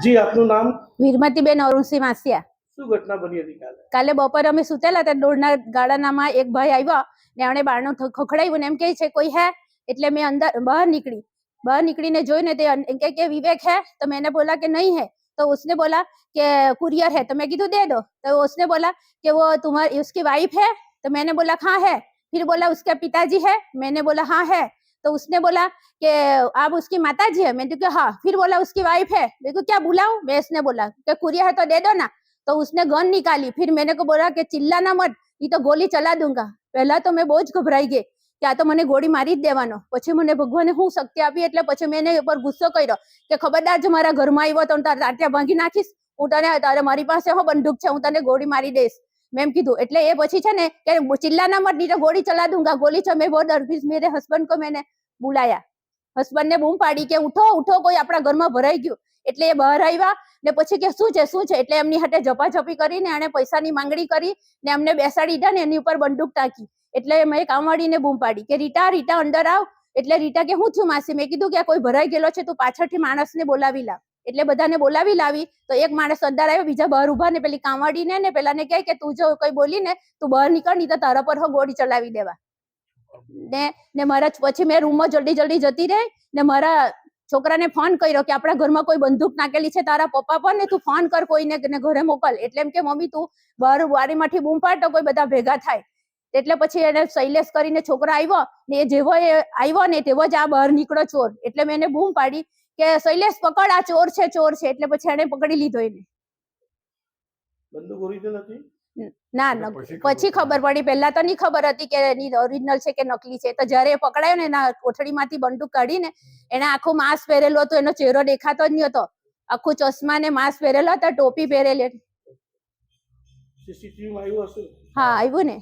જી, આપનું નામ? વીરમતીબેન અરુણસિંહ માસિયા. શું ઘટના બની હતી કાલે? કાલે બપોરે અમે સુતેલા હતા, દોડના ગાડાનામાં એક ભાઈ આવ્યો ને એણે બારણું ખખડાવ્યું ને એમ કહે છે કોઈ હે, એટલે મેં અંદર બહાર નીકળીને જોઈને તે એમ કે विवेक है, तो मैंने बोला कि नहीं है, तो उसने बोला कि कुरियर है, तो मैं कीधु दे दो, तो उसने बोला कि वो तुम्हारी उसकी वाइफ है, तो मैंने बोला हाँ है, फिर बोला उसके पिताजी है, मैंने बोला हाँ है, तो उसने बोला कि आप उसकी माताजी है, मैंने कहा हाँ, फिर बोला उसकी वाइफ है, मेरे को क्या बुलाऊं, मैं इसने बोला कि कुरियर है तो दे दो ना, तो उसने गन निकाली, फिर मैंने को बोला कि चिल्लाना मत, ये तो गोली चला दूंगा। पहला तो मैं बहुत घबराई गई કે આ તો મને ગોળી મારી જ દેવાનો, પછી મને ભગવાને હું શક્તિ આપી, એટલે પછી મેં એને ઉપર ગુસ્સો કર્યો કે ખબરદાર જો મારા ઘરમાં આવ્યો તો તારા ટાટિયા ભાંગી નાખીશ, હું તને તારે મારી પાસે હો બંદૂક છે, હું તને ગોળી મારી દઈશ, મેં એમ કીધું। એટલે એ પછી છે ને કે ચિલ્લાના મત, નહીં તો ગોળી ચલા દૂંગા, ગોલી છે। મેં બહુ ડર ગઈ, મેરે હસબન્ડ को मैंने बुलाया, હસબન્ડ ને બૂમ પાડી કે ઉઠો ઉઠો, કોઈ આપણા ઘરમાં ભરાઈ ગયું। એટલે એ બહાર આવ્યા ને પછી કે શું છે, એટલે એમની હાથે ઝપાઝપી કરીને એને પૈસાની માંગણી કરી ને અમને બેસાડી દીધા ને એની ઉપર બંદૂક તાકી। એટલે મેં કામવાળીને બૂમ પાડી કે રીટા રીટા અંદર આવ, એટલે રીટા કે હું છું માસી, મેં કીધું કે કોઈ ભરાઈ ગયેલો છે, તું પાછળથી માણસને બોલાવી લાવ। એટલે બધાને બોલાવી લાવી તો એક માણસ અંદર આવ્યો, બીજા બહાર ઉભા ને પેલી કામવાળીને ને પેલાને કહે કે તું જો કોઈ બોલી ને તું બહાર નીકળ, નહીં તો તારા પર ગોળી ચલાવી દેવા। ને મારા પછી મેં રૂમમાં જલ્દી જતી રહી ને મારા છોકરાને ફોન કર્યો કે આપણા ઘરમાં કોઈ બંદૂક નાખેલી છે તારા પપ્પા પર, ને તું ફોન કર કોઈને ને ઘરે મોકલ। એટલે એમ કે મમ્મી તું બહાર બારીમાંથી બૂમ પાડ તો કોઈ બધા ભેગા થાય। એટલે પછી એને શૈલેષ કરીને છોકરો આવ્યો ને એ જેવો આવ્યો ને તેવો જ આ બહાર નીકળો ચોર। એટલે મેં એને બૂમ પાડી કે શૈલેષ પકડ, આ ચોર છે। એટલે પછી એને પકડી લીધો એને। બંદૂક ઓરિજિનલ હતી? ના, પછી ખબર પડી, પહેલા તો નહીં ખબર હતી કે એની ઓરિજિનલ છે કે નકલી છે। તો જયારે પકડાયો ને એના કોથળીમાંથી બંદૂક કાઢીને એને આખું માસ્ક પહેરેલું હતું, એનો ચહેરો દેખાતો જ નહીં હતો, આખું ચશ્મા ને માસ્ક પહેરેલો હતો, ટોપી પહેરેલી। સીસીટીવી માં આવ્યું હશે? હા આવ્યું ને।